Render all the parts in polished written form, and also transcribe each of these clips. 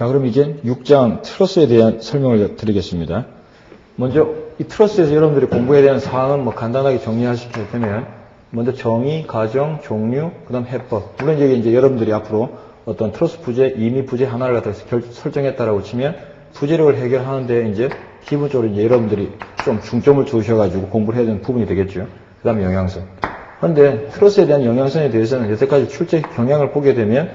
자, 그럼 이제 6장 트러스에 대한 설명을 드리겠습니다. 먼저 이 트러스에서 여러분들이 공부해야 되는 사항은 뭐 간단하게 정리하시게 되면 먼저 정의, 가정, 종류, 그 다음 해법. 물론 이제 여러분들이 앞으로 어떤 트러스 부재, 임의 부재 하나를 갖다 설정했다라고 치면 부재력을 해결하는데 이제 기본적으로 이제 여러분들이 좀 중점을 두셔가지고 공부를 해야 되는 부분이 되겠죠. 그 다음에 영양성. 그런데 트러스에 대한 영양성에 대해서는 여태까지 출제 경향을 보게 되면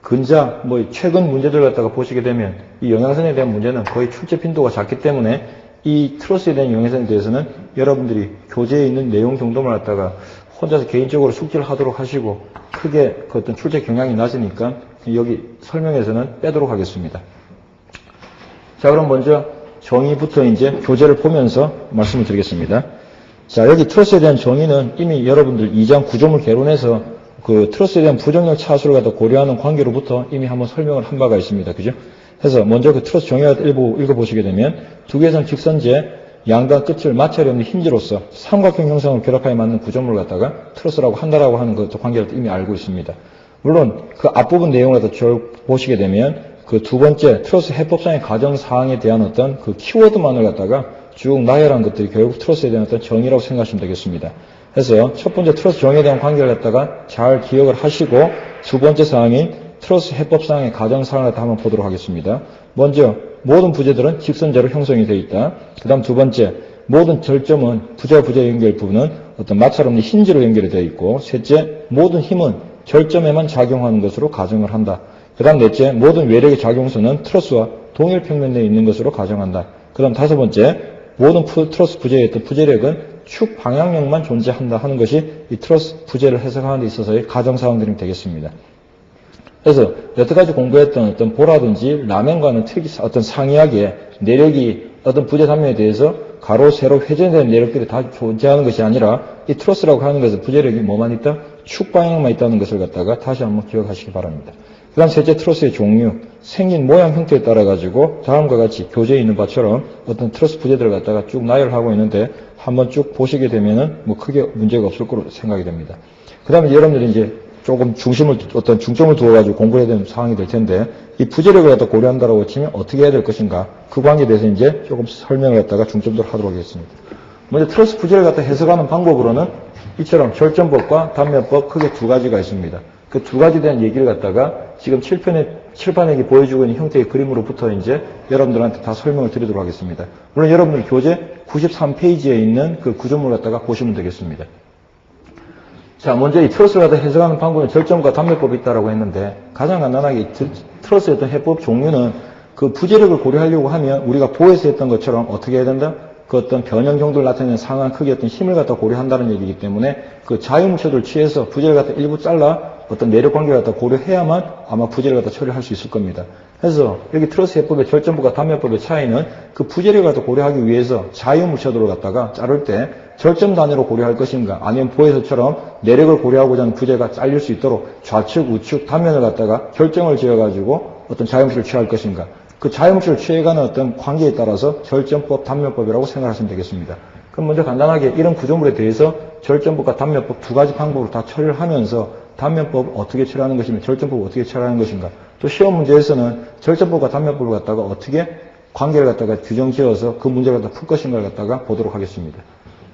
근자, 최근 문제들 갖다가 보시게 되면 이 영양성에 대한 문제는 거의 출제 빈도가 작기 때문에 이 트러스에 대한 영양성에 대해서는 여러분들이 교재에 있는 내용 정도만 갖다가 혼자서 개인적으로 숙지를 하도록 하시고 크게 그 어떤 출제 경향이 낮으니까 여기 설명에서는 빼도록 하겠습니다. 자, 그럼 먼저 정의부터 이제 교재를 보면서 말씀을 드리겠습니다. 자, 여기 트러스에 대한 정의는 이미 여러분들 2장 9조물 개론에서 그 트러스에 대한 부정력 차수를 갖다 고려하는 관계로부터 이미 한번 설명을 한 바가 있습니다. 그죠? 그래서 먼저 그 트러스 정의를 읽어보시게 되면 두 개선 직선제 양단 끝을 마찰이 없는 힌지로서 삼각형 형상을 결합하여 만든 구조물을 갖다가 트러스라고 한다라고 하는 그 관계를 이미 알고 있습니다. 물론 그 앞부분 내용을 갖다 쭉 보시게 되면 그 두 번째 트러스 해법상의 가정사항에 대한 어떤 그 키워드만을 갖다가 쭉 나열한 것들이 결국 트러스에 대한 어떤 정의라고 생각하시면 되겠습니다. 그래서 첫 번째 트러스 정의에 대한 관계를 갖다가 잘 기억을 하시고 두 번째 사항인 트러스 해법상의 가정사항을 갖다 한번 보도록 하겠습니다. 먼저 모든 부재들은 직선제로 형성이 되어 있다. 그 다음 두 번째 모든 절점은 부재와 부재 연결 부분은 어떤 마찰 없는 힌지로 연결이 되어 있고 셋째 모든 힘은 절점에만 작용하는 것으로 가정을 한다. 그 다음 넷째 모든 외력의 작용선은 트러스와 동일 평면 내에 있는 것으로 가정한다. 그 다음 다섯 번째 모든 트러스 부재의 어떤 부재력은 축 방향력만 존재한다 하는 것이 이 트러스 부재를 해석하는 데 있어서의 가정사항들이 되겠습니다. 그래서 여태까지 공부했던 어떤 보라든지 라면과는 어떤 상이하게 내력이 어떤 부재 단면에 대해서 가로, 세로, 회전되는 내력들이 다 존재하는 것이 아니라 이 트러스라고 하는 것은 부재력이 뭐만 있다? 축 방향만 있다는 것을 갖다가 다시 한번 기억하시기 바랍니다. 그 다음 셋째 트러스의 종류, 생긴 모양 형태에 따라 가지고 다음과 같이 교재에 있는 바처럼 어떤 트러스 부재들을 갖다가 쭉 나열하고 있는데 한번 쭉 보시게 되면은 크게 문제가 없을 거로 생각이 됩니다. 그 다음에 여러분들이 이제 조금 어떤 중점을 두어가지고 공부해야 되는 상황이 될 텐데 이 부재력을 갖다 고려한다라고 치면 어떻게 해야 될 것인가 그 관계에 대해서 이제 조금 설명을 갖다가 중점적으로 하도록 하겠습니다. 먼저 트러스 부재를 갖다 해석하는 방법으로는 이처럼 절점법과 단면법 크게 두 가지가 있습니다. 그 두 가지에 대한 얘기를 갖다가 지금 칠판에 보여주고 있는 형태의 그림으로부터 이제 여러분들한테 다 설명을 드리도록 하겠습니다. 물론 여러분들 교재 93페이지에 있는 그 구조물 갖다가 보시면 되겠습니다. 자, 먼저 이 트러스를 갖다 해석하는 방법은 절점과 단면법이 있다라고 했는데 가장 간단하게 트러스의 어떤 해법 종류는 그 부재력을 고려하려고 하면 우리가 보에서 했던 것처럼 어떻게 해야 된다? 그 어떤 변형 정도를 나타내는 상한 크기의 어떤 힘을 갖다 고려한다는 얘기이기 때문에 그 자유물체들을 취해서 부재를 갖다 일부 잘라 어떤 내력 관계를 갖다 고려해야만 아마 부재를 갖다 처리할 수 있을 겁니다. 그래서 여기 트러스 해법의 절점법과 단면법의 차이는 그 부재력을 갖다 고려하기 위해서 자유물체들을 갖다가 자를 때 절점 단위로 고려할 것인가 아니면 보에서처럼 내력을 고려하고자 하는 부재가 잘릴 수 있도록 좌측, 우측, 단면을 갖다가 결정을 지어가지고 어떤 자유물체를 취할 것인가 그 자유물체를 취해가는 어떤 관계에 따라서 절점법, 단면법이라고 생각하시면 되겠습니다. 그럼 먼저 간단하게 이런 구조물에 대해서 절점법과 단면법 두 가지 방법으로 다 처리를 하면서 단면법 어떻게 처리하는 것이며 절점법 어떻게 처리하는 것인가 또 시험 문제에서는 절점법과 단면법을 갖다가 어떻게 관계를 갖다가 규정 지어서 그 문제를 갖다 풀 것인가를 갖다가 보도록 하겠습니다.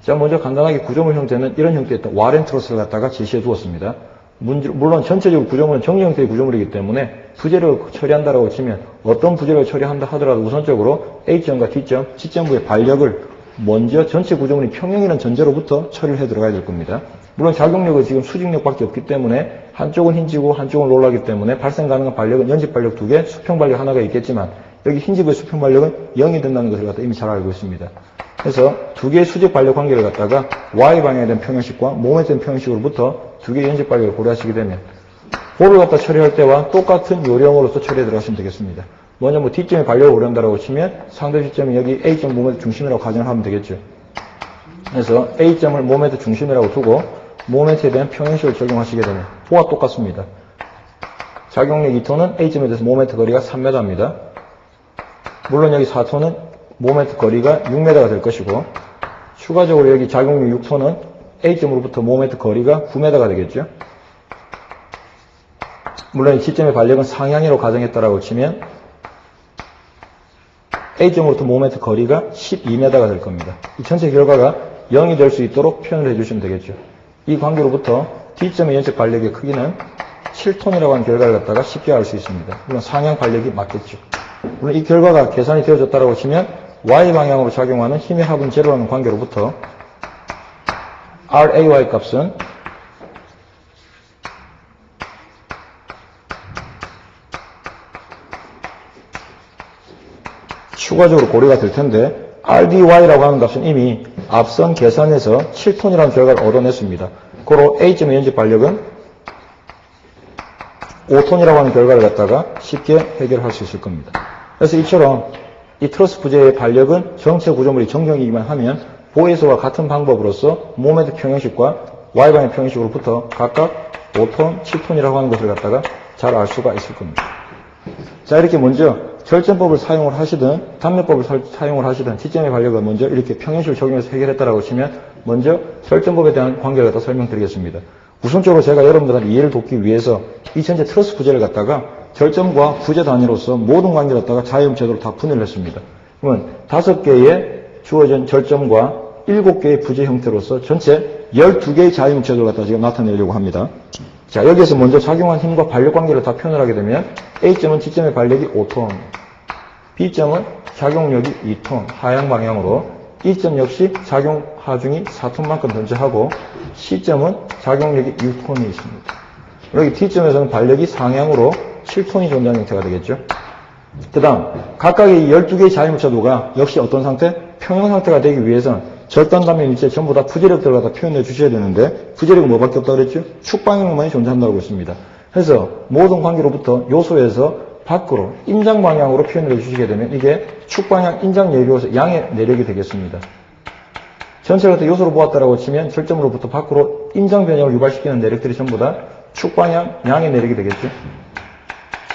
자, 먼저 간단하게 구조물 형태는 이런 형태의 와렌 트러스를 갖다가 제시해 두었습니다. 물론 전체적으로 구조물은 정리 형태의 구조물이기 때문에 부재를 처리한다라고 치면 어떤 부재를 처리한다 하더라도 우선적으로 A점과 D점, C점부의 반력을 먼저 전체 구조물이 평형이라는 전제로부터 처리를 해 들어가야 될 겁니다. 물론 작용력은 지금 수직력밖에 없기 때문에 한쪽은 힌지고 한쪽은 롤러이기 때문에 발생 가능한 반력은 연집 반력 2개, 수평 반력 하나가 있겠지만 여기 힌지부의 수평 반력은 0이 된다는 것을 갖다 이미 잘 알고 있습니다. 그래서 두 개의 수직 반력 관계를 갖다가 Y 방향에 대한 평형식과 모멘트에 대한 평형식으로부터 두 개의 연집 반력을 고려하시게 되면 볼을 갖다 처리할 때와 똑같은 요령으로서 처리해 들어가시면 되겠습니다. 먼저 D점에 반력을 고려한다라고 치면 상대 D점이 여기 A점 모멘트 중심이라고 가정을 하면 되겠죠. 그래서 A점을 모멘트 중심이라고 두고 모멘트에 대한 평형식을 적용하시게 되면 B와 똑같습니다. 작용력 2톤은 A점에 대해서 모멘트 거리가 3m입니다. 물론 여기 4톤은 모멘트 거리가 6m가 될 것이고 추가적으로 여기 작용력 6톤은 A점으로부터 모멘트 거리가 9m가 되겠죠. 물론 이 시점의 반력은 상향으로 가정했다라고 치면 A점으로부터 모멘트 거리가 12m가 될 겁니다. 이 전체 결과가 0이 될 수 있도록 표현을 해주시면 되겠죠. 이 관계로부터 D점의 연적 반력의 크기는 7톤이라고 하는 결과를 갖다가 쉽게 알 수 있습니다. 물론 상향 반력이 맞겠죠. 물론 이 결과가 계산이 되어졌다라고 치면 Y방향으로 작용하는 힘의 합은 제로라는 관계로부터 RAY 값은 추가적으로 고려가 될 텐데 RDY라고 하는 값은 이미 앞선 계산에서 7톤이라는 결과를 얻어냈습니다. 고로 A점의 연적 반력은 5톤이라고 하는 결과를 갖다가 쉽게 해결할 수 있을 겁니다. 그래서 이처럼 이 트러스 부재의 반력은 전체 구조물이 정경이기만 하면 보에서와 같은 방법으로서 모멘트 평형식과 Y방향 평형식으로부터 각각 5톤, 7톤이라고 하는 것을 갖다가 잘 알 수가 있을 겁니다. 자, 이렇게 먼저 절전법을 사용을 하시든 단면법을 사용을 하시든 T점의 반력을 먼저 이렇게 평형식을 적용해서 해결했다라고 치면 먼저 절전법에 대한 관계를 갖다 설명드리겠습니다. 우선적으로 제가 여러분들한테 이해를 돕기 위해서 이 전체 트러스 부재를 갖다가 절점과 부재 단위로서 모든 관계를 갖다가 자유음체도로 다 분해를 했습니다. 그러면 5개의 주어진 절점과 7개의 부재 형태로서 전체 12개의 자유음체도를 갖다 지금 나타내려고 합니다. 자, 여기에서 먼저 작용한 힘과 반력 관계를 다 표현을 하게 되면 A점은 T점의 반력이 5톤, B점은 작용력이 2톤 하향 방향으로, E점 역시 작용 하중이 4톤만큼 존재하고 C점은 작용력이 6톤이 있습니다. 여기 T점에서는 반력이 상향으로 7톤이 존재하는 형태가 되겠죠. 그 다음 각각의 12개의 자유물차도가 역시 어떤 상태? 평형 상태가 되기 위해서는 절단단면 일체 전부 다 부재력들을 갖다 표현해 주셔야 되는데 부재력은 뭐밖에 없다고 그랬죠? 축방향만이 존재한다고 했습니다. 그래서 모든 관계로부터 요소에서 밖으로 인장 방향으로 표현을 해주시게 되면 이게 축방향 인장 내력에서 양의 내력이 되겠습니다. 전체를 갖다 요소로 보았다라고 치면 절점으로부터 밖으로 인장 변형을 유발시키는 내력들이 전부 다 축방향 양의 내력이 되겠죠.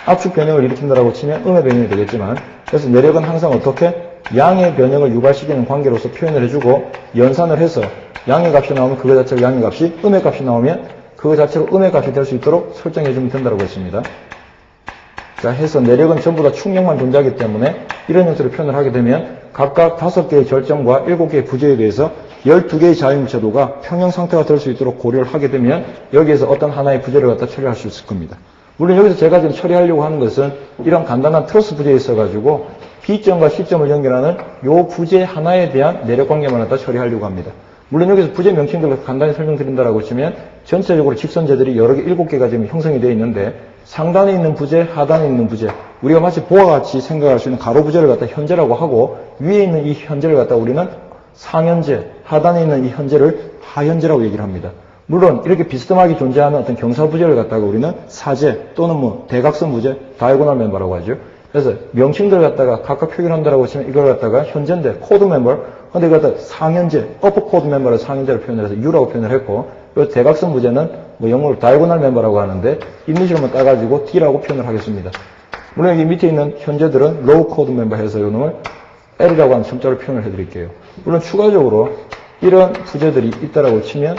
압축 변형을 일으킨다라고 치면 음의 변형이 되겠지만, 그래서 내력은 항상 어떻게 양의 변형을 유발시키는 관계로서 표현을 해주고 연산을 해서 양의 값이 나오면 그거 자체로 양의 값이, 음의 값이 나오면 그거 자체로 음의 값이 될 수 있도록 설정해주면 된다고 했습니다. 자, 해서 내력은 전부 다 축력만 존재하기 때문에 이런 형태로 표현을 하게 되면 각각 5개의 절점과 7개의 부재에 대해서 12개의 자유물체도가 평형 상태가 될 수 있도록 고려를 하게 되면 여기에서 어떤 하나의 부재를 갖다 처리할 수 있을 겁니다. 물론 여기서 제가 지금 처리하려고 하는 것은 이런 간단한 트러스 부재에 있어가지고 B점과 C점을 연결하는 요 부재 하나에 대한 내력 관계만 갖다 처리하려고 합니다. 물론 여기서 부재 명칭들을 간단히 설명드린다라고 치면 전체적으로 직선제들이 여러 개 7개가 지금 형성이 되어 있는데 상단에 있는 부재, 하단에 있는 부재, 우리가 마치 보와 같이 생각할 수 있는 가로 부재를 갖다 현재라고 하고 위에 있는 이 현재를 갖다 우리는 상현재, 하단에 있는 이 현재를 하현재라고 얘기를 합니다. 물론 이렇게 비스듬하게 존재하는 어떤 경사부재를 갖다가 우리는 사재 또는 뭐 대각선 부재, 다이고널 멤버라고 하죠. 그래서 명칭들을 갖다가 각각 표현한다라고 치면 이걸 갖다가 현재인데 코드 멤버, 근데 이걸 갖다 상현재, 어퍼 코드 멤버를 상현재로 표현을 해서 U라고 표현을 했고, 그리고 대각선 부재는 뭐 영어로 다이고널 멤버라고 하는데 이니셜만 따가지고 D라고 표현을 하겠습니다. 물론 여기 밑에 있는 현재들은 로우 코드 멤버 해서 이 놈을 L이라고 하는 첨자로 표현을 해드릴게요. 물론 추가적으로 이런 부재들이 있다라고 치면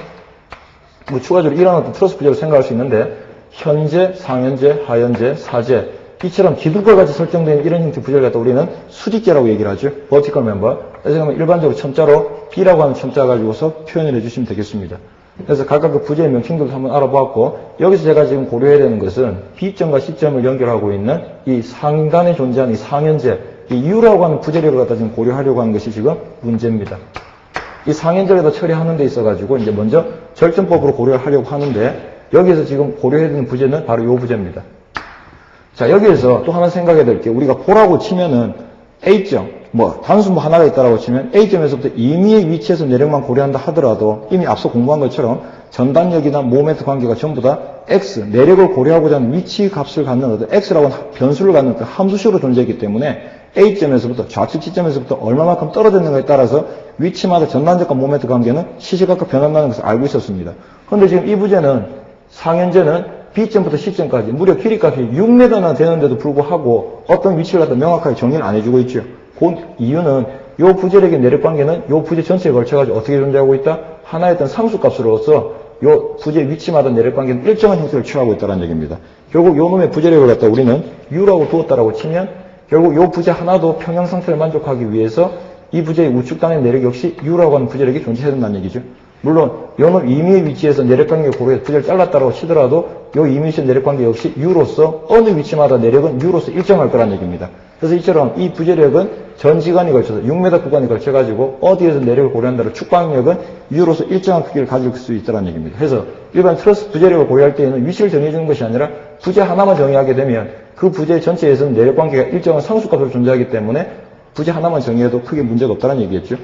뭐 추가적으로 이런 어떤 트러스 부재로 생각할 수 있는데 현재, 상현재, 하현재, 사재 이처럼 기둥과 같이 설정된 이런 형태 부재를 갖다 우리는 수직재라고 얘기를 하죠. 버티컬 멤버. 그래서 일반적으로 첨자로 B라고 하는 첨자 가지고서 표현을 해주시면 되겠습니다. 그래서 각각 그 부재의 명칭들도 한번 알아보았고 여기서 제가 지금 고려해야 되는 것은 B점과 C점을 연결하고 있는 이 상단에 존재하는 이 상현재, 이 U라고 하는 부재력을 갖다 지금 고려하려고 하는 것이 지금 문제입니다. 이 상현재를 다 처리하는 데 있어가지고 이제 먼저 절전법으로 고려하려고 하는데 여기에서 지금 고려해야 되는 부재는 바로 이 부재입니다. 자, 여기에서 또 하나 생각해야 될 게 우리가 보라고 치면은 A점, 뭐 단수 뭐 하나가 있다라고 치면 A점에서부터 임의의 위치에서 내력만 고려한다 하더라도 이미 앞서 공부한 것처럼 전단력이나 모멘트 관계가 전부 다 X, 내력을 고려하고자 하는 위치 값을 갖는 어떤 X라고 하는 변수를 갖는 어떤 함수식으로 존재했기 때문에 A점에서부터 좌측 지점에서부터 얼마만큼 떨어졌는가에 따라서 위치마다 전단력과 모멘트 관계는 시시각각 변한다는 것을 알고 있었습니다. 그런데 지금 이 부재는 상현재는 B점부터 C점까지 무려 길이값이 6m나 되는데도 불구하고 어떤 위치를 갖다 명확하게 정리를 안 해주고 있죠. 그 이유는 이 부재력의 내력 관계는 이 부재 전체에 걸쳐가지고 어떻게 존재하고 있다? 하나의 어떤 상수값으로서 요 부재 위치마다 내력관계는 일정한 형태를 취하고 있다는 얘기입니다. 결국 요 놈의 부재력을 갖다 우리는 U라고 두었다라고 치면 결국 요 부재 하나도 평형 상태를 만족하기 위해서 이 부재의 우측단의 내력 역시 U라고 하는 부재력이 존재해야 된다는 얘기죠. 물론 요놈 임의의 위치에서 내력관계 고려해서 부재를 잘랐다고 치더라도 요 임의의 내력관계 역시 U로서 어느 위치마다 내력은 U로서 일정할 거란 얘기입니다. 그래서 이처럼 이 부재력은 전지간에 걸쳐서 6m 구간에 걸쳐가지고 어디에서 내력을 고려한다로 축방력은 U로서 일정한 크기를 가질 수 있다는 얘기입니다. 그래서 일반 트러스 부재력을 고려할 때에는 위치를 정해주는 것이 아니라 부재 하나만 정의하게 되면 그 부재 전체에서는 내력관계가 일정한 상수값으로 존재하기 때문에 부재 하나만 정의해도 크게 문제가 없다는 얘기겠죠.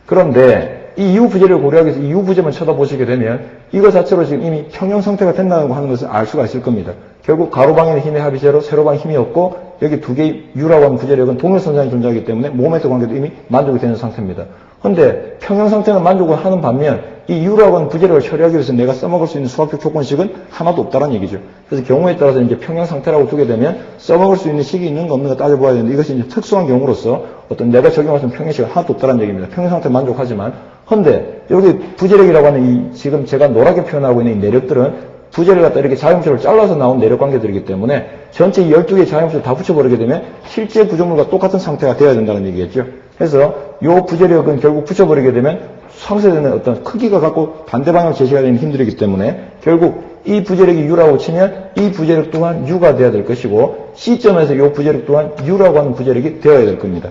그런데 이 이후 부재를 고려하기 위해서 이후 부재만 쳐다보시게 되면 이거 자체로 지금 이미 평형 상태가 된다고 하는 것을 알 수가 있을 겁니다. 결국 가로방향의 힘의 합이 제로, 세로방 힘이 없고 여기 두 개의 U라고 하는 부재력은 동일선상에 존재하기 때문에 모멘트 관계도 이미 만족이 되는 상태입니다. 그런데 평형 상태는 만족을 하는 반면 이 U라고 하는 부재력을 처리하기 위해서 내가 써먹을 수 있는 수학적 조건식은 하나도 없다는 얘기죠. 그래서 경우에 따라서 이제 평형 상태라고 두게 되면 써먹을 수 있는 식이 있는가 없는가 따져봐야 되는데 이것이 이제 특수한 경우로서 어떤 내가 적용할 수 있는 평형식은 하나도 없다는 얘기입니다. 평형 상태 만족하지만 헌데 여기 부재력이라고 하는 이 지금 제가 노랗게 표현하고 있는 이 내력들은 부재를 갖다 이렇게 자유물체로 잘라서 나온 내력 관계들이기 때문에 전체 12개의 자유물체를 다 붙여버리게 되면 실제 구조물과 똑같은 상태가 되어야 된다는 얘기겠죠. 그래서 이 부재력은 결국 붙여버리게 되면 상쇄되는 어떤 크기가 갖고 반대 방향으로 제시가 되는 힘들이기 때문에 결국 이 부재력이 U라고 치면 이 부재력 또한 U가 되어야 될 것이고 C점에서 이 부재력 또한 U라고 하는 부재력이 되어야 될 겁니다.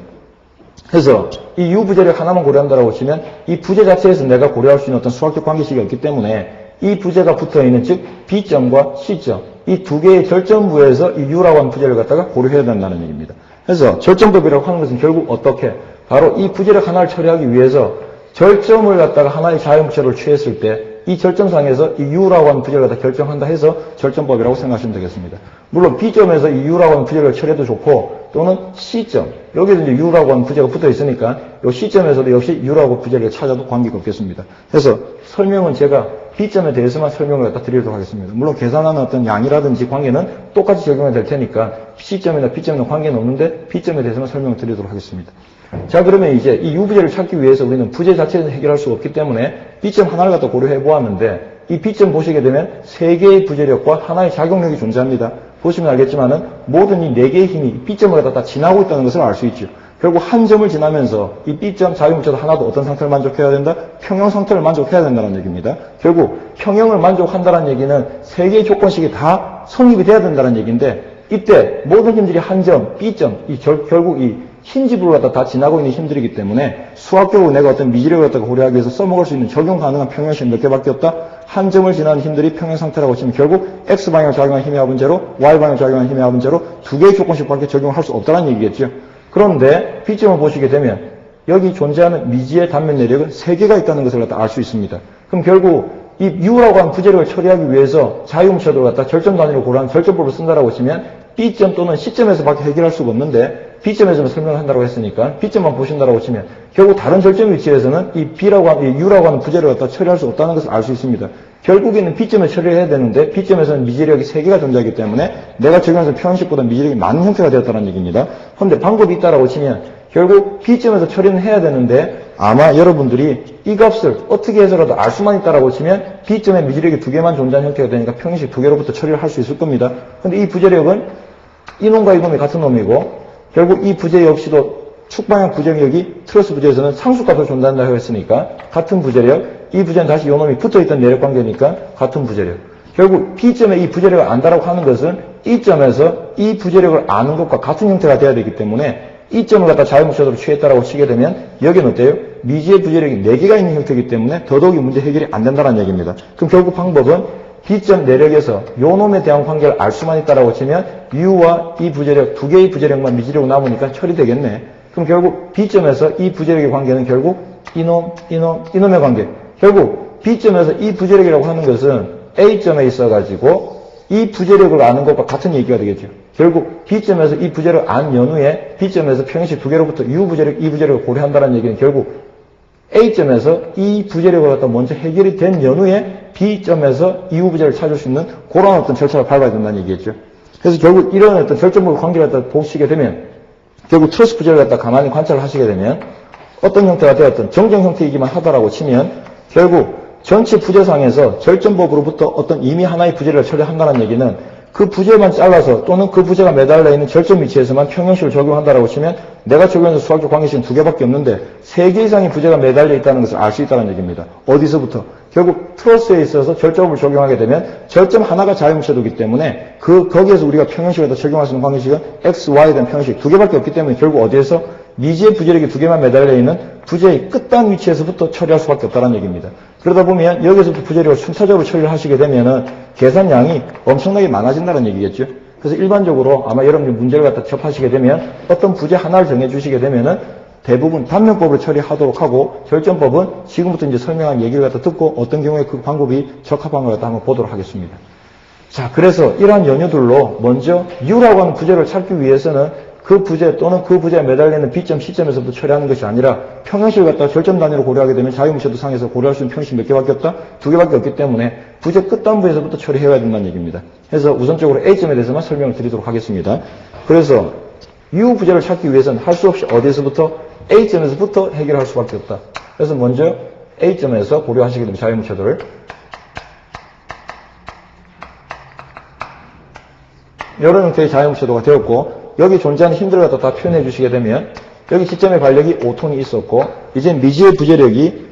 그래서 이 U 부재력 하나만 고려한다라고 치면 이 부재 자체에서 내가 고려할 수 있는 어떤 수학적 관계식이 없기 때문에 이 부재가 붙어있는 즉 B점과 C점 이 두 개의 절점부에서 이 U라고 하는 부재를 갖다가 고려해야 된다는 얘기입니다. 그래서 절점법이라고 하는 것은 결국 어떻게 바로 이 부재력 하나를 처리하기 위해서 절점을 갖다가 하나의 자유물체로 취했을 때 이 절점상에서 이 U라고 하는 부재를 갖다 결정한다 해서 절점법이라고 생각하시면 되겠습니다. 물론 B점에서 이 U라고 하는 부재를 처리해도 좋고 또는 C점 여기서 이제 U라고 하는 부재가 붙어 있으니까 이 C점에서도 역시 U라고 부재를 찾아도 관계가 없겠습니다. 그래서 설명은 제가 B점에 대해서만 설명을 갖다 드리도록 하겠습니다. 물론 계산하는 어떤 양이라든지 관계는 똑같이 적용이 될 테니까 C점이나 B점에는 관계는 없는데 B점에 대해서만 설명을 드리도록 하겠습니다. 자, 그러면 이제 이 U부재를 찾기 위해서 우리는 부재 자체에서 해결할 수가 없기 때문에 B점 하나를 갖다 고려해 보았는데 이 B점 보시게 되면 3개의 부재력과 하나의 작용력이 존재합니다. 보시면 알겠지만은 모든 이 4개의 힘이 B점을 갖다 다 지나고 있다는 것을 알 수 있죠. 결국 한 점을 지나면서 이 B점 자유물체도 하나도 어떤 상태를 만족해야 된다? 평형 상태를 만족해야 된다는 얘기입니다. 결국 평형을 만족한다는 얘기는 3개의 조건식이 다 성립이 돼야 된다는 얘기인데 이때 모든 힘들이 한 점, B점, 결국 이 흰 지부를 갖다 다 지나고 있는 힘들이기 때문에 수학적으로 내가 어떤 미지력을 갖다가 고려하기 위해서 써먹을 수 있는 적용 가능한 평형식 몇 개밖에 없다? 한 점을 지나는 힘들이 평형 상태라고 치면 결국 X방향 작용한 힘의 합은 제로, Y방향 작용한 힘의 합은 제로 두 개의 조건식밖에 적용할 수 없다는 얘기겠죠. 그런데 B점을 보시게 되면 여기 존재하는 미지의 단면 내력은 3개가 있다는 것을 갖다 알 수 있습니다. 그럼 결국 이 U라고 하는 부재력을 처리하기 위해서 자유물체를 갖다 절점 단위로 고려한 절점법을 쓴다라고 치면 B점 또는 C점에서밖에 해결할 수가 없는데 B점에서만 설명을 한다고 했으니까 B점만 보신다라고 치면 결국 다른 절점 위치에서는 이 B라고 하는, 이 U라고 하는 부재를 갖다 처리할 수 없다는 것을 알 수 있습니다. 결국에는 B점에 처리해야 되는데 B점에서는 미지력이 3개가 존재하기 때문에 내가 적용해서 평형식보다 미지력이 많은 형태가 되었다는 얘기입니다. 그런데 방법이 있다라고 치면 결국 B점에서 처리는 해야 되는데 아마 여러분들이 이 값을 어떻게 해서라도 알 수만 있다라고 치면 B점에 미지력이 2개만 존재하는 형태가 되니까 평형식 2개로부터 처리를 할 수 있을 겁니다. 그런데 이 부재력은 이놈과 이놈이 같은 놈이고 결국 이 부재 역시도 축방향 부재력이 트러스 부재에서는 상수값으로 존재한다고 했으니까 같은 부재력, 이 부재는 다시 이놈이 붙어있던 내력관계니까 같은 부재력. 결국 B점에 이 부재력을 안다라고 하는 것은 이점에서 이 부재력을 아는 것과 같은 형태가 돼야 되기 때문에 이 점을 갖다 자유물체로 취했다라고 치게 되면 여기는 어때요? 미지의 부재력이 4개가 있는 형태이기 때문에 더더욱이 문제 해결이 안 된다는 얘기입니다. 그럼 결국 방법은 B점 내력에서 요 놈에 대한 관계를 알 수만 있다라고 치면 U와 이 부재력, 2개의 부재력만 미지력으로 남으니까 처리되겠네. 그럼 결국 B점에서 이 부재력의 관계는 결국 이놈의 관계. 결국 B점에서 이 부재력이라고 하는 것은 A점에 있어가지고 이 부재력을 아는 것과 같은 얘기가 되겠죠. 결국 B점에서 이 부재력을 안 연후에 B점에서 평형식 2개로부터 U 부재력, 이 부재력을 고려한다는 얘기는 결국 A점에서 이 부재력을 갖다 먼저 해결이 된 연후에 B점에서 이후 부재를 찾을 수 있는 그런 어떤 절차를 밟아야 된다는 얘기겠죠. 그래서 결국 이런 어떤 절점부 관계를 갖다 보시게 되면 결국 트러스 부재를 갖다 가만히 관찰을 하시게 되면 어떤 형태가 되었든 정정 형태이기만 하다라고 치면 결국 전체 부재상에서 절전법으로부터 어떤 이미 하나의 부재를 처리한다는 얘기는 그 부재만 잘라서 또는 그 부재가 매달려 있는 절전 위치에서만 평형식을 적용한다라고 치면 내가 적용하는 수학적 관계식은 2개밖에 없는데 3개 이상의 부재가 매달려 있다는 것을 알 수 있다는 얘기입니다. 어디서부터? 결국 트러스에 있어서 절점을 적용하게 되면 절점 하나가 자유무차도이기 때문에 거기에서 우리가 평형식을 더 적용할 수 있는 관계식은 x, y에 대한 평형식 2개밖에 없기 때문에 결국 어디에서 미지의 부재력이 2개만 매달려 있는 부재의 끝단 위치에서부터 처리할 수밖에 없다는 얘기입니다. 그러다 보면 여기서부터 부재력을 순차적으로 처리를 하시게 되면은 계산량이 엄청나게 많아진다는 얘기겠죠. 그래서 일반적으로 아마 여러분들이 문제를 갖다 접하시게 되면 어떤 부재 하나를 정해 주시게 되면은 대부분 단면법으로 처리하도록 하고 절전법은 지금부터 이제 설명한 얘기를 갖다 듣고 어떤 경우에 그 방법이 적합한 걸 갖다 한번 보도록 하겠습니다. 자, 그래서 이러한 연유들로 먼저 U라고 하는 부재를 찾기 위해서는 그 부재 또는 그 부재에 매달리는 B점, C점에서부터 처리하는 것이 아니라 평형식을 갖다가 절점 단위로 고려하게 되면 자유무차도 상에서 고려할 수 있는 평형식 몇 개밖에 없다? 2개밖에 없기 때문에 부재 끝단부에서부터 처리해야 된다는 얘기입니다. 그래서 우선적으로 A점에 대해서만 설명을 드리도록 하겠습니다. 그래서 U 부재를 찾기 위해서는 할 수 없이 어디에서부터? A점에서부터 해결할 수밖에 없다. 그래서 먼저 A점에서 고려하시게 되면 자유무차도를 이런 형태의 자유무차도가 되었고 여기 존재하는 힘들을 갖다 다 표현해 주시게 되면 여기 지점의 반력이 5톤이 있었고 이제 미지의 부재력이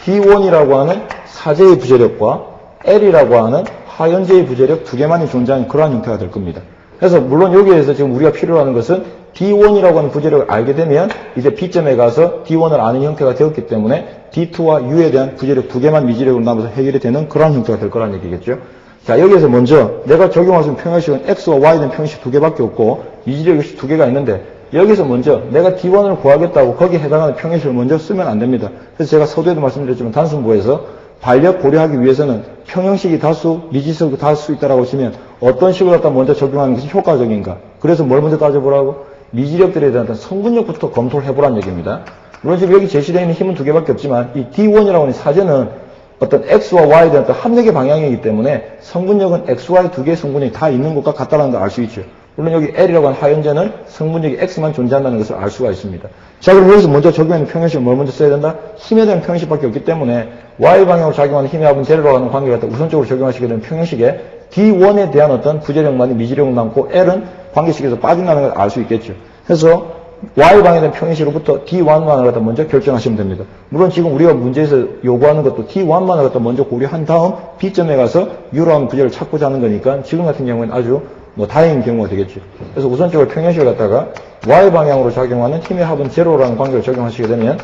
D1이라고 하는 사재의 부재력과 L이라고 하는 하연재의 부재력 2개만이 존재하는 그러한 형태가 될 겁니다. 그래서 물론 여기에서 지금 우리가 필요로 하는 것은 D1이라고 하는 부재력을 알게 되면 이제 B점에 가서 D1을 아는 형태가 되었기 때문에 D2와 U에 대한 부재력 2개만 미지력으로 남아서 해결이 되는 그러한 형태가 될 거라는 얘기겠죠. 자, 여기에서 먼저 내가 적용할 수 있는 평형식은 X와 Y에 대한 평형식 2개밖에 없고 미지력 역시 2개가 있는데 여기서 먼저 내가 D1을 구하겠다고 거기에 해당하는 평형식을 먼저 쓰면 안 됩니다. 그래서 제가 서두에도 말씀드렸지만 단순부에서 반력 고려하기 위해서는 평형식이 다수, 미지석이 다수 있다라고 치면 어떤 식으로 갖다 먼저 적용하는 것이 효과적인가. 그래서 뭘 먼저 따져보라고? 미지력들에 대한 성분력부터 검토를 해보라는 얘기입니다. 물론 지금 여기 제시되어 있는 힘은 2개밖에 없지만 이 D1이라고 하는 사제는 어떤 X와 Y에 대한 어떤 합력의 방향이기 때문에 성분력은 X, Y 2개의 성분력이 다 있는 것과 같다는 걸 알 수 있죠. 물론 여기 L이라고 하는 하연제는 성분력이 X만 존재한다는 것을 알 수가 있습니다. 자, 그럼 여기서 먼저 적용하는 평형식은 뭘 먼저 써야 된다? 힘에 대한 평형식밖에 없기 때문에 Y 방향으로 작용하는 힘의 합은 제로라고 하는 관계를 갖다 우선적으로 적용하시게 되면 평형식에 D1에 대한 어떤 부재력만이 미지력은 남고 L은 관계식에서 빠진다는 걸 알 수 있겠죠. 그래서 Y 방향에 대한 평형식으로부터 D1만을 갖다 먼저 결정하시면 됩니다. 물론 지금 우리가 문제에서 요구하는 것도 D1만을 갖다 먼저 고려한 다음 B점에 가서 U라는 부재를 찾고자 하는 거니까 지금 같은 경우에는 아주 다행인 경우가 되겠죠. 그래서 우선적으로 평형식을 갖다가 Y 방향으로 작용하는 힘의 합은 제로라는 관계를 적용하시게 되면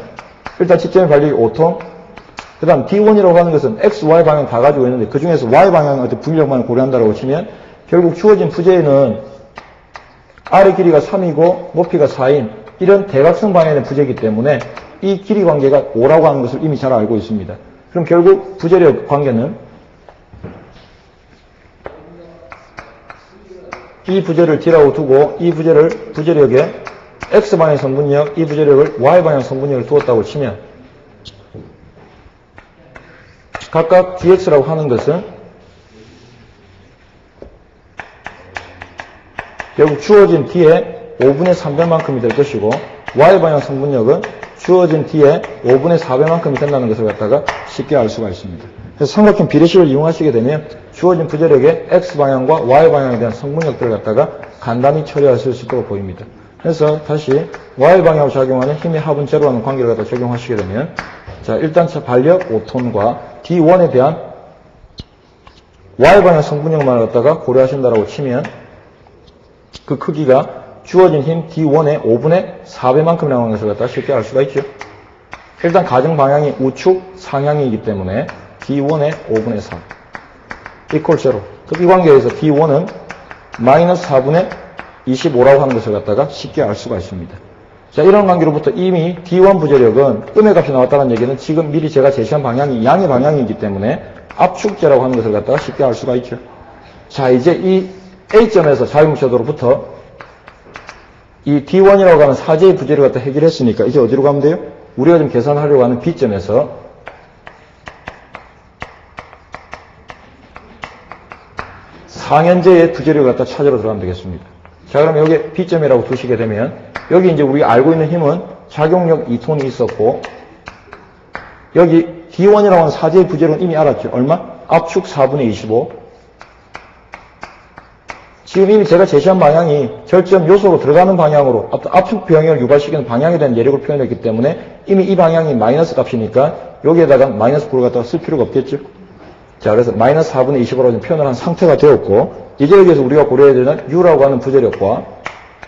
일단 지점의 반력이 5톤, 그 다음 D1이라고 하는 것은 X, Y 방향 다 가지고 있는데 그 중에서 Y 방향의 어떤 분력만을 고려한다고 치면 결국 주어진 부재는 아래 길이가 3이고 높이가 4인 이런 대각선 방향의 부재이기 때문에 이 길이 관계가 5라고 하는 것을 이미 잘 알고 있습니다. 그럼 결국 부재력 관계는 이 부재를 D라고 두고 이 부재력에 X방향 성분력, 이 부재력을 Y방향 성분력을 두었다고 치면 각각 dx라고 하는 것은 결국 주어진 D의 5분의 3배만큼이 될 것이고 Y방향 성분력은 주어진 D의 5분의 4배만큼이 된다는 것을 갖다가 쉽게 알 수가 있습니다. 그래서 삼각형 비례식을 이용하시게 되면 주어진 부재력의 X방향과 Y방향에 대한 성분력들을 갖다가 간단히 처리하실 수 있도록 보입니다. 그래서 다시 Y방향으로 작용하는 힘의 합은 제로라는 관계를 갖다 적용하시게 되면 자, 일단 반력 5톤과 D1에 대한 Y방향 성분력만을 갖다가 고려하신다라고 치면 그 크기가 주어진 힘 D1의 5분의 4배만큼이라는 것을 갖다가 쉽게 알 수가 있죠. 일단 가정 방향이 우측 상향이기 때문에 D1의 5분의 4 equal 0. 이 관계에서 D1은 마이너스 4분의 25라고 하는 것을 갖다가 쉽게 알 수가 있습니다. 자, 이런 관계로부터 이미 D1 부재력은 음의 값이 나왔다는 얘기는 지금 미리 제가 제시한 방향이 양의 방향이기 때문에 압축제라고 하는 것을 갖다가 쉽게 알 수가 있죠. 자, 이제 이 A점에서 자유무차도로부터 이 D1이라고 하는 사제의 부재를 갖다 해결했으니까 이제 어디로 가면 돼요? 우리가 지금 계산하려고 하는 B점에서 상현재의 부재력을 갖다 찾으러 들어가면 되겠습니다. 자, 그럼 여기 B점이라고 두시게 되면 여기 이제 우리가 알고 있는 힘은 작용력 2톤이 있었고 여기 D1이라고 하는 사제의 부재료는 이미 알았죠. 얼마? 압축 4분의 25. 지금 이미 제가 제시한 방향이 절점 요소로 들어가는 방향으로 압축 병역을 유발시키는 방향에 대한 예력을 표현했기 때문에 이미 이 방향이 마이너스 값이니까 여기에다가 마이너스 9를 갖다가 쓸 필요가 없겠죠. 자, 그래서 마이너스 4분의 25라고 표현을 한 상태가 되었고, 이제 여기에서 우리가 고려해야 되는 U라고 하는 부재력과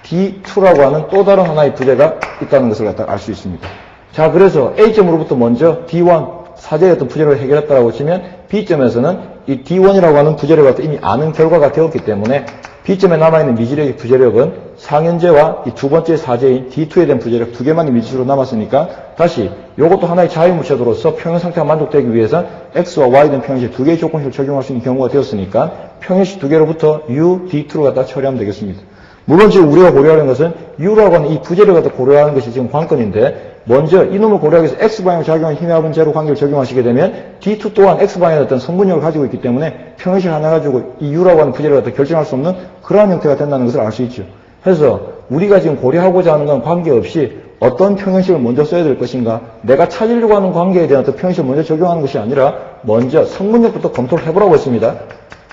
D2라고 하는 또 다른 하나의 부재가 있다는 것을 갖다가 알 수 있습니다. 자, 그래서 A점으로부터 먼저 D1 사제의 어떤 부재력을 해결했다라고 치면 B점에서는 이 D1이라고 하는 부재력을 갖다 이미 아는 결과가 되었기 때문에 B점에 남아있는 미지력의 부재력은 상현제와 이 두 번째 사제인 D2에 대한 부재력 두 개만이 미지수로 남았으니까 다시 이것도 하나의 자유무체도로서 평형 상태가 만족되기 위해서 X와 Y에 대한 평형식 두 개의 조건식을 적용할 수 있는 경우가 되었으니까 평형식 두 개로부터 U, D2로 갖다 처리하면 되겠습니다. 물론 지금 우리가 고려하는 것은 U라고 하는 이 부재력을 갖다 고려하는 것이 지금 관건인데 먼저 이놈을 고려하기 위해서 X방향 작용한 힘의 합은 제로 관계를 적용하시게 되면 D2 또한 X방향의 어떤 성분력을 가지고 있기 때문에 평형식 하나 가지고 이 U라고 하는 부재력을 갖다 결정할 수 없는 그러한 형태가 된다는 것을 알 수 있죠. 그래서 우리가 지금 고려하고자 하는 건 관계없이 어떤 평형식을 먼저 써야 될 것인가, 내가 찾으려고 하는 관계에 대한 어떤 평형식을 먼저 적용하는 것이 아니라 먼저 성분력부터 검토를 해보라고 했습니다.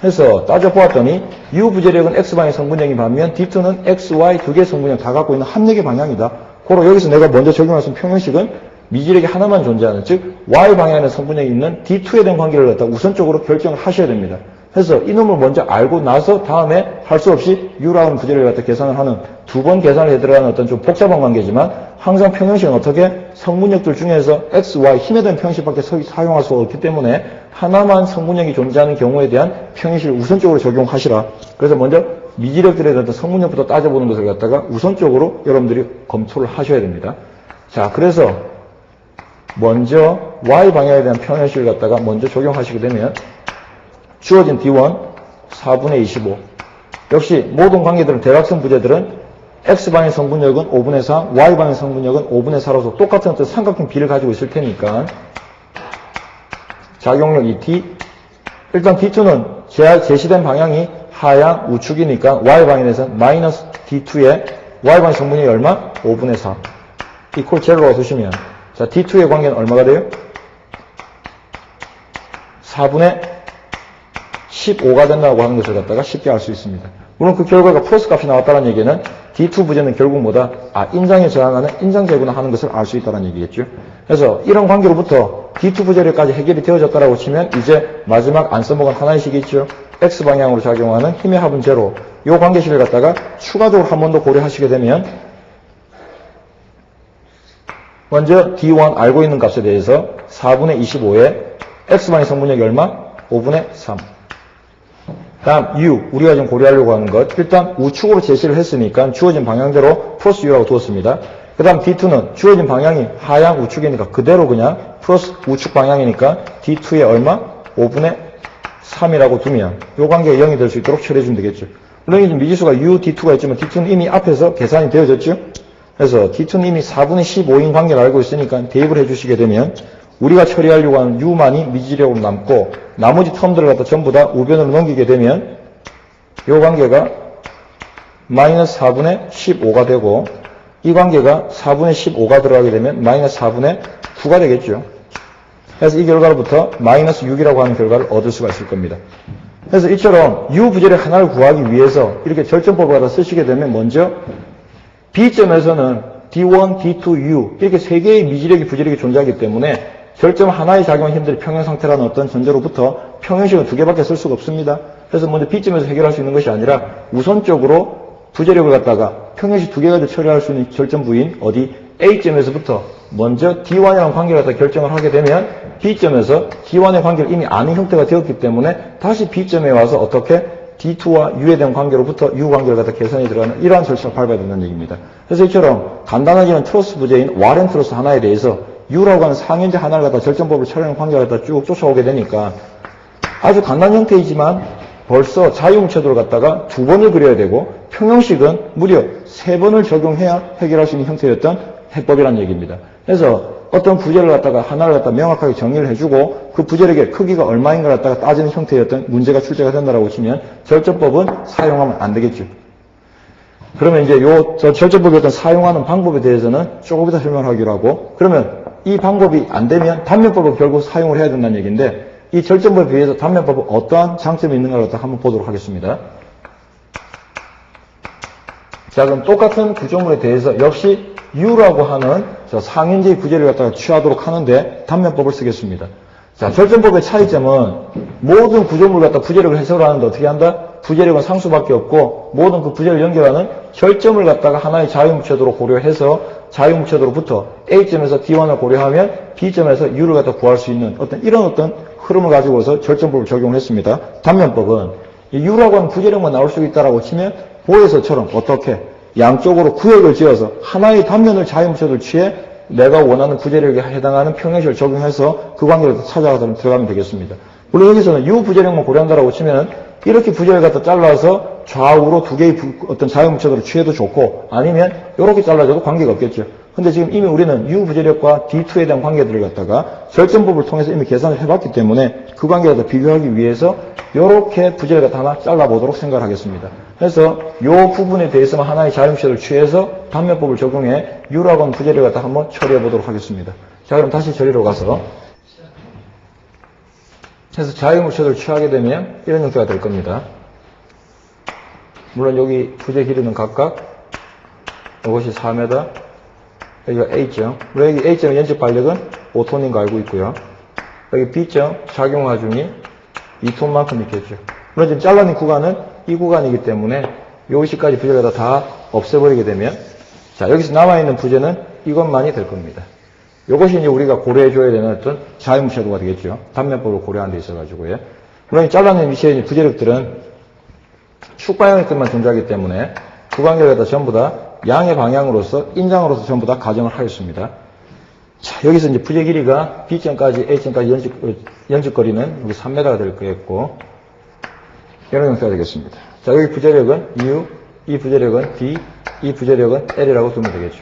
해서 따져보았더니 U 부재력은 X방향의 성분력이 반면 D2는 X, Y 두 개의 성분력 다 갖고 있는 합력의 방향이다. 고로 여기서 내가 먼저 적용할 수 있는 평형식은 미지력이 하나만 존재하는, 즉 Y 방향에 성분력이 있는 D2에 대한 관계를 갖다 우선적으로 결정을 하셔야 됩니다. 그래서 이놈을 먼저 알고 나서 다음에 할 수 없이 U라는 부재력을 갖다 계산을 하는 두 번 계산을 해 들어가는 어떤 좀 복잡한 관계지만 항상 평형식은 어떻게 성분력들 중에서 X, Y 힘에 대한 평형식밖에 사용할 수가 없기 때문에 하나만 성분력이 존재하는 경우에 대한 평형식을 우선적으로 적용하시라. 그래서 먼저 미지력들에 대한 성분력부터 따져보는 것을 갖다가 우선적으로 여러분들이 검토를 하셔야 됩니다. 자, 그래서 먼저 Y 방향에 대한 평형식을 갖다가 먼저 적용하시게 되면 주어진 D1 4분의 25. 역시 모든 관계들은 대각선 부재들은 X방의 성분력은 5분의 4, Y방의 성분력은 5분의 4로서 똑같은 어떤 삼각형 비를 가지고 있을 테니까 작용력 2T. 일단 D2는 제시된 방향이 하향 우측이니까 Y방에 대해서 마이너스 D2에 Y방의 성분력이 얼마? 5분의 4. 이퀄 제로라고 쓰시면 자, D2의 관계는 얼마가 돼요? 4분의 15가 된다고 하는 것을 갖다가 쉽게 알 수 있습니다. 물론 그 결과가 플러스 값이 나왔다는 얘기는 D2 부재는 결국 뭐다? 인장에 저항하는 인장제구나 하는 것을 알 수 있다는 얘기겠죠. 그래서 이런 관계로부터 D2 부재력까지 해결이 되어졌다라고 치면 이제 마지막 안 써먹은 하나의 식이 있죠. X방향으로 작용하는 힘의 합은 제로. 이 관계식을 갖다가 추가적으로 한 번 더 고려하시게 되면 먼저 D1 알고 있는 값에 대해서 4분의 25에 X방의 성분력이 얼마? 5분의 3. 다음 U, 우리가 지금 고려하려고 하는 것. 일단 우측으로 제시를 했으니까 주어진 방향대로 플러스 U라고 두었습니다. 그 다음 D2는 주어진 방향이 하향 우측이니까 그대로 그냥 플러스 우측 방향이니까 D2에 얼마? 5분의 3이라고 두면 이 관계가 0이 될 수 있도록 처리해주면 되겠죠. 물론 이제 미지수가 U, D2가 있지만 D2는 이미 앞에서 계산이 되어졌죠. 그래서 D2는 이미 4분의 15인 관계를 알고 있으니까 대입을 해주시게 되면 우리가 처리하려고 하는 U만이 미지력으로 남고 나머지 텀들을 갖다 전부 다 우변으로 넘기게 되면 이 관계가 마이너스 4분의 15가 되고 이 관계가 4분의 15가 들어가게 되면 마이너스 4분의 9가 되겠죠. 그래서 이 결과로부터 마이너스 6이라고 하는 결과를 얻을 수가 있을 겁니다. 그래서 이처럼 U 부재력 하나를 구하기 위해서 이렇게 절전법을 갖다 쓰시게 되면 먼저 B점에서는 D1, D2, U 이렇게 세 개의 미지력이 부재력이 존재하기 때문에 절점 하나의 작용 힘들이 평형 상태라는 어떤 전제로부터 평형식은 두 개밖에 쓸 수가 없습니다. 그래서 먼저 B점에서 해결할 수 있는 것이 아니라 우선적으로 부재력을 갖다가 평형식 두 개가 처리할 수 있는 절점 부인 어디 A점에서부터 먼저 D1이라는 관계를 갖다 결정을 하게 되면 B점에서 D1의 관계를 이미 아는 형태가 되었기 때문에 다시 B점에 와서 어떻게 D2와 U에 대한 관계로부터 U 관계를 갖다 계산이 들어가는 이러한 절차를 밟아야 된다는 얘기입니다. 그래서 이처럼 간단하게는 트러스 부재인 와렌 트러스 하나에 대해서 U라고 하는 상현제 하나를 갖다 절전법을 처리하는 관계를 갖다 쭉 쫓아오게 되니까 아주 간단한 형태이지만 벌써 자유무체도를 갖다가 두 번을 그려야 되고 평형식은 무려 세 번을 적용해야 해결할 수 있는 형태였던 해법이라는 얘기입니다. 그래서 어떤 부재를 갖다가 하나를 갖다 명확하게 정의를 해주고 그 부재력의 크기가 얼마인가 갖다가 따지는 형태였던 문제가 출제가 된다라고 치면 절전법은 사용하면 안 되겠죠. 그러면 이제 절전법의 어떤 사용하는 방법에 대해서는 조금 이따 설명하기로 하고 그러면 이 방법이 안 되면 단면법을 결국 사용을 해야 된다는 얘기인데 이 절전법에 비해서 단면법은 어떠한 장점이 있는가를 한번 보도록 하겠습니다. 자, 그럼 똑같은 구조물에 대해서 역시 U라고 하는 저 상현제의 부재를 갖다가 취하도록 하는데 단면법을 쓰겠습니다. 자, 절전법의 차이점은 모든 구조물을 갖다 부재력을 해석을 하는데 어떻게 한다? 부재력은 상수밖에 없고 모든 그 부재를 연결하는 절점을 갖다가 하나의 자유무채도로 고려해서 자유무채도로부터 A점에서 D1을 고려하면 B점에서 U를 갖다 구할 수 있는 이런 흐름을 가지고서 절전법을 적용을 했습니다. 단면법은 이 U라고 하는 부재력만 나올 수 있다라고 치면 보에서처럼 어떻게 양쪽으로 구역을 지어서 하나의 단면을 자유무채도를 취해 내가 원하는 부재력에 해당하는 평행식을 적용해서 그 관계를 찾아가도록 들어가면 되겠습니다. 물론 여기서는 U 부재력만 고려한다라고 치면 이렇게 부재를 갖다 잘라서 좌우로 두 개의 자유무채도를 취해도 좋고 아니면 이렇게 잘라줘도 관계가 없겠죠. 근데 지금 이미 우리는 U 부재력과 D2에 대한 관계들을 갖다가 절전법을 통해서 이미 계산을 해봤기 때문에 그 관계를 갖다 비교하기 위해서 이렇게 부재를 갖다 하나 잘라보도록 생각을 하겠습니다. 그래서 이 부분에 대해서만 하나의 자유무채도를 취해서 단면법을 적용해 U라고 하는 부재를 갖다 한번 처리해 보도록 하겠습니다. 자, 그럼 다시 저리로 가서 그래서 자유무채도를 취하게 되면 이런 형태가 될 겁니다. 물론 여기 부재 길이는 각각 이것이 4m, 여기가 A점, 물론 여기 A점의 연적 반력은 5톤인 거 알고 있고요. 여기 B점 작용 하중이 2톤만큼 있겠죠. 물론 지금 잘라낸 구간은 이 구간이기 때문에 여기까지 부재가 다 없애버리게 되면 자, 여기서 남아있는 부재는 이것만이 될 겁니다. 이것이 이제 우리가 고려해줘야 되는 자유무채도가 되겠죠. 단면법을 고려하는 데 있어가지고요. 물론 잘라낸 위치의 부재력들은 축방향력들만 존재하기 때문에 그 관계를 갖다 전부 다 양의 방향으로서 인장으로서 전부 다 가정을 하였습니다. 자, 여기서 이제 부재 길이가 B점까지 A점까지 연직거리는 여기 3m가 될 거였고 이런 형태가 되겠습니다. 자, 여기 부재력은 U, 이 부재력은 D, 이 부재력은 L이라고 두면 되겠죠.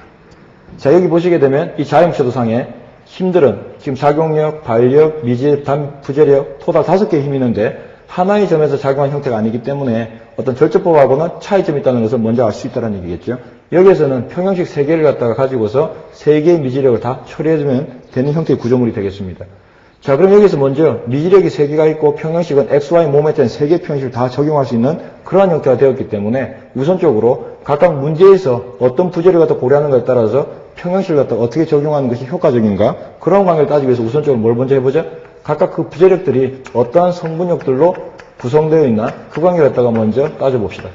자, 여기 보시게 되면 이 자유무채도상에 힘들은 지금 작용력, 발력, 미질, 부재력 토탈 5개의 힘이 있는데 하나의 점에서 작용한 형태가 아니기 때문에 절전법하고는 차이점이 있다는 것을 먼저 알 수 있다는 얘기겠죠. 여기에서는 평형식 3개를 갖다가 가지고서 3개의 미지력을 다 처리해주면 되는 형태의 구조물이 되겠습니다. 자, 그럼 여기서 먼저 미지력이 3개가 있고 평형식은 XY 모멘트에 3개의 평형식을 다 적용할 수 있는 그러한 형태가 되었기 때문에 우선적으로 각각 문제에서 어떤 부재를 갖다 고려하는가에 따라서 평형식을 갖다 어떻게 적용하는 것이 효과적인가 그런 관계를 따지기 위해서 우선적으로 뭘 먼저 해보자? 각각 그 부재력들이 어떠한 성분력들로 구성되어 있나 그 관계를 갖다가 먼저 따져봅시다.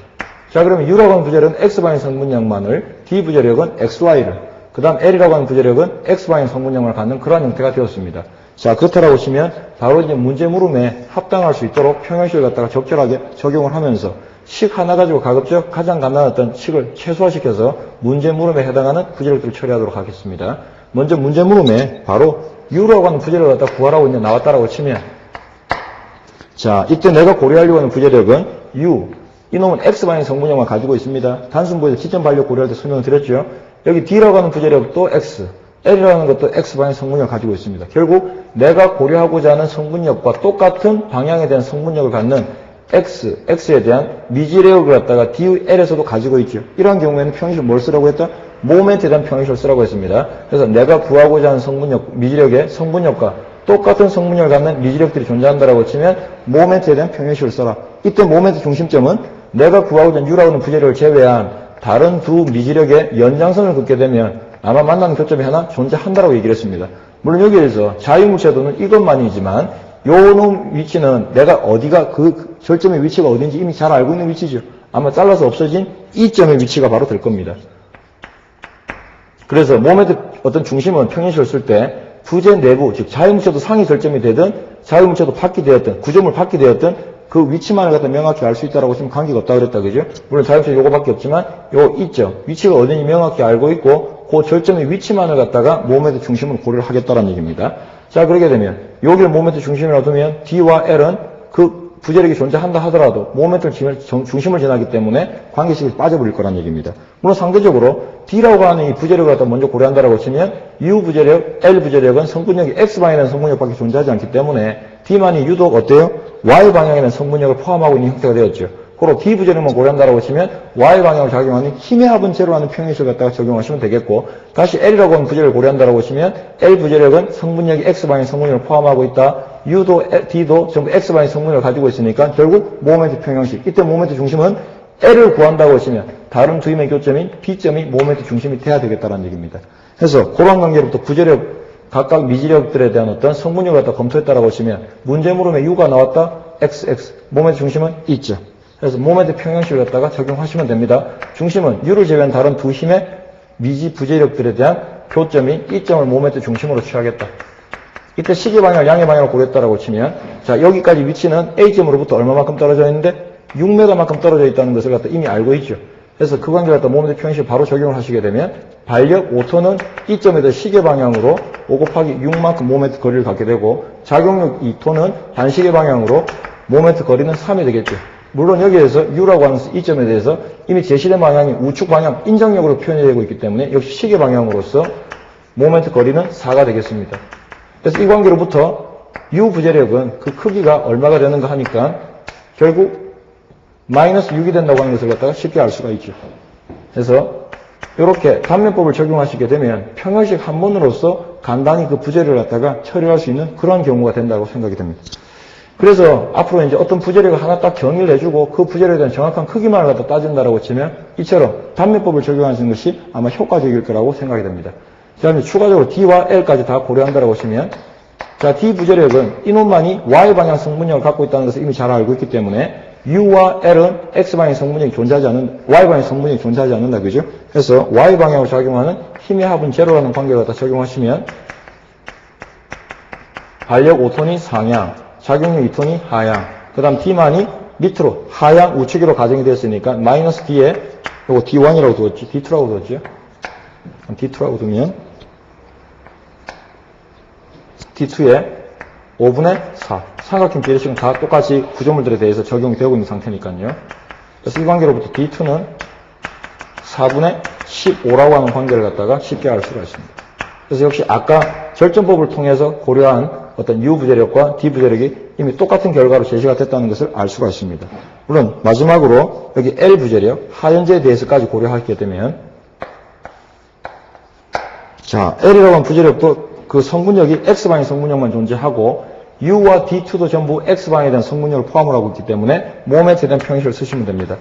자, 그러면 U라고 하는 부재력은 X방향 성분력만을, D 부재력은 XY를, 그 다음 L이라고 하는 부재력은 X방향 성분력만을 갖는 그러한 형태가 되었습니다. 자, 그렇다라고 치면 바로 이제 문제 물음에 합당할 수 있도록 평형식을 갖다가 적절하게 적용을 하면서 식 하나 가지고 가급적 가장 간단한 식을 최소화시켜서 문제 물음에 해당하는 부재력들을 처리하도록 하겠습니다. 먼저 문제 물음에 바로 U라고 하는 부재력을 갖다 구하라고 이제 나왔다라고 치면 자, 이때 내가 고려하려고 하는 부재력은 U, 이놈은 X방향 성분력만 가지고 있습니다. 단순부에서 지점 반력 고려할 때 설명을 드렸죠. 여기 D라고 하는 부재력도 X, L이라는 것도 X방향 성분력을 가지고 있습니다. 결국 내가 고려하고자 하는 성분력과 똑같은 방향에 대한 성분력을 갖는 X에 대한 미지력을 갖다가 D, L에서도 가지고 있죠. 이러한 경우에는 평형식을 뭘 쓰라고 했다? 모멘트에 대한 평형식을 쓰라고 했습니다. 그래서 내가 구하고자 하는 성분력, 미지력의 성분력과 똑같은 성분력을 갖는 미지력들이 존재한다라고 치면 모멘트에 대한 평형식을 써라. 이때 모멘트 중심점은 내가 구하고자 하는 U라고 하는 부재력을 제외한 다른 두 미지력의 연장선을 긋게 되면 아마 만나는 교점이 하나 존재한다라고 얘기를 했습니다. 물론 여기에서 자유무채도는 이것만이지만 요놈 위치는 내가 어디가 그 절점의 위치가 어딘지 이미 잘 알고 있는 위치죠. 아마 잘라서 없어진 이 점의 위치가 바로 될 겁니다. 그래서 모멘트 중심은 평형식을 쓸 때 부재 내부, 즉 자유무채도 상위 절점이 되든 자유무채도 밖이 되었든 구조물 밖이 되었든 그 위치만을 갖다 명확히 알 수 있다라고 하시면 관계가 없다 그랬다 그죠? 물론 자유무채도 요거밖에 없지만 요 이점 위치가 어딘지 명확히 알고 있고 그 절점의 위치만을 갖다가 모멘트 중심으로 고려를 하겠다라는 얘기입니다. 자, 그러게 되면 여기를 모멘트 중심이라고 두면 D와 L은 그 부재력이 존재한다 하더라도 모멘트 중심을 지나기 때문에 관계식이 빠져버릴 거란 얘기입니다. 물론 상대적으로 D라고 하는 이 부재력을 갖다 먼저 고려한다라고 치면 U 부재력, L 부재력은 성분력이 X방향에 대한 성분력밖에 존재하지 않기 때문에 D만이 유독 어때요? Y 방향에 대한 성분력을 포함하고 있는 형태가 되었죠. 그리고 D 부재력만 고려한다라고 치면 Y 방향으로 작용하는 힘의 합은 제로라는 평행식을 갖다가 적용하시면 되겠고, 다시 L이라고 하는 부재력을 고려한다라고 치면 L 부재력은 성분력이 X 방향 성분력을 포함하고 있다. U도 D도 전부 X 방향 성분력을 가지고 있으니까 결국 모멘트 평형식. 이때 모멘트 중심은 L을 구한다고 치면 다른 두 힘의 교점인 B점이 모멘트 중심이 돼야 되겠다는 얘기입니다. 그래서 그러한 관계로부터 부재력 각각 미지력들에 대한 어떤 성분력을 갖다 검토했다라고 치면 문제 물음에 U가 나왔다. XX. 모멘트 중심은 있죠. 그래서 모멘트 평형식을 갖다가 적용하시면 됩니다. 중심은 U를 제외한 다른 두 힘의 미지 부재력들에 대한 교점이 이 점을 모멘트 중심으로 취하겠다. 이때 시계 방향을 양의 방향으로 고렸다라고 치면, 자, 여기까지 위치는 A점으로부터 얼마만큼 떨어져 있는데 6m만큼 떨어져 있다는 것을 갖다 이미 알고 있죠. 그래서 그 관계를 갖다 모멘트 평형식을 바로 적용을 하시게 되면 반력 5톤은 이 점에서 시계 방향으로 5 곱하기 6만큼 모멘트 거리를 갖게 되고, 작용력 2톤은 반시계 방향으로 모멘트 거리는 3이 되겠죠. 물론 여기에서 U라고 하는 이 점에 대해서 이미 제시된 방향이 우측 방향 인정력으로 표현이 되고 있기 때문에 역시 시계 방향으로서 모멘트 거리는 4가 되겠습니다. 그래서 이 관계로부터 U 부재력은 그 크기가 얼마가 되는가 하니까 결국 마이너스 6이 된다고 하는 것을 갖다가 쉽게 알 수가 있죠. 그래서 이렇게 단면법을 적용하시게 되면 평형식 한 번으로서 간단히 그 부재력을 갖다가 처리할 수 있는 그런 경우가 된다고 생각이 됩니다. 그래서 앞으로 이제 어떤 부재력을 하나 딱 정의를 해주고 그 부재력에 대한 정확한 크기만을 갖다 따진다라고 치면 이처럼 단면법을 적용하시는 것이 아마 효과적일 거라고 생각이 됩니다. 자, 이제 추가적으로 D와 L까지 다 고려한다라고 치면, 자, D 부재력은 이놈만이 Y 방향 성분력을 갖고 있다는 것을 이미 잘 알고 있기 때문에 U와 L은 X 방향 성분력이 존재하지 않는, Y 방향 성분력이 존재하지 않는다, 그죠? 그래서 Y 방향으로 작용하는 힘의 합은 제로라는 관계를 갖다 적용하시면 반력 5톤이 상향, 작용력 2톤이 하향, 그 다음 D만이 밑으로 하향 우측으로 가정이 되었으니까 마이너스 D에 요거 D1이라고 두었지, D2라고 두었죠. D2라고 두면 D2에 5분의 4. 삼각형 비례식은 다 똑같이 구조물들에 대해서 적용이 되고 있는 상태니까요. 그래서 이 관계로부터 D2는 4분의 15라고 하는 관계를 갖다가 쉽게 알 수가 있습니다. 그래서 역시 아까 절전법을 통해서 고려한 어떤 U 부재력과 D 부재력이 이미 똑같은 결과로 제시가 됐다는 것을 알 수가 있습니다. 물론 마지막으로 여기 L 부재력, 하연제에 대해서까지 고려하게 되면, 자, L이라고 하는 부재력도 그 성분력이 X방향 성분력만 존재하고 U와 D2도 전부 X방향에 대한 성분력을 포함을 하고 있기 때문에 모멘트에 대한 평형식을 쓰시면 됩니다.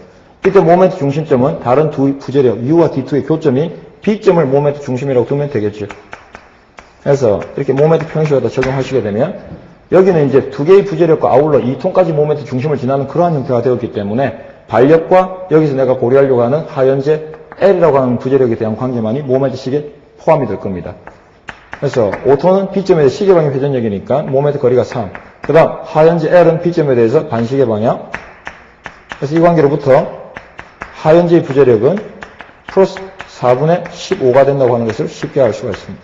이때 모멘트 중심점은 다른 두 부재력 U와 D2의 교점이 B점을 모멘트 중심이라고 두면 되겠죠. 그래서 이렇게 모멘트 평형식을 다 적용하시게 되면 여기는 이제 두 개의 부재력과 아울러 2톤까지 모멘트 중심을 지나는 그러한 형태가 되었기 때문에 반력과 여기서 내가 고려하려고 하는 하연제 L이라고 하는 부재력에 대한 관계만이 모멘트식에 포함이 될 겁니다. 그래서 5톤은 B점에 시계 방향 회전력이니까 모멘트 거리가 3. 그 다음 하연제 L은 B점에 대해서 반시계 방향. 그래서 이 관계로부터 하연제의 부재력은 플러스 4분의 15가 된다고 하는 것을 쉽게 알 수가 있습니다.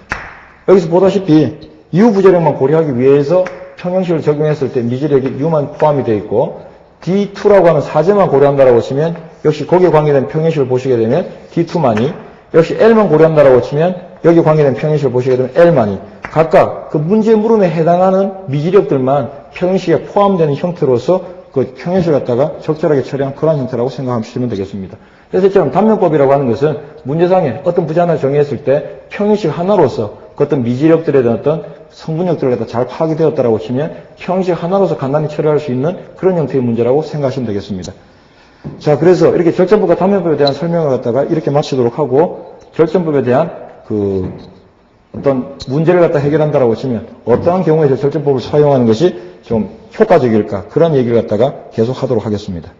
여기서 보다시피 U 부재력만 고려하기 위해서 평형식을 적용했을 때 미지력이 U만 포함이 되어 있고 D2라고 하는 사제만 고려한다라고 치면 역시 거기에 관계된 평형식을 보시게 되면 D2만이, 역시 L만 고려한다라고 치면 여기 관계된 평형식을 보시게 되면 L만이 각각 그 문제 물음에 해당하는 미지력들만 평형식에 포함되는 형태로서 그 평형식을 갖다가 적절하게 처리한 그런 형태라고 생각하시면 되겠습니다. 그래서 이처럼 단면법이라고 하는 것은 문제상에 어떤 부재 하나를 정의했을 때 평형식 하나로서 그 어떤 미지력들에 대한 어떤 성분력들을 갖다 잘 파악이 되었다라고 치면 평형식 하나로서 간단히 처리할 수 있는 그런 형태의 문제라고 생각하시면 되겠습니다. 자, 그래서 이렇게 절전법과 단면법에 대한 설명을 갖다가 이렇게 마치도록 하고, 절전법에 대한 그 어떤 문제를 갖다 해결한다라고 치면 어떠한 경우에서 절전법을 사용하는 것이 좀 효과적일까, 그런 얘기를 갖다가 계속 하도록 하겠습니다.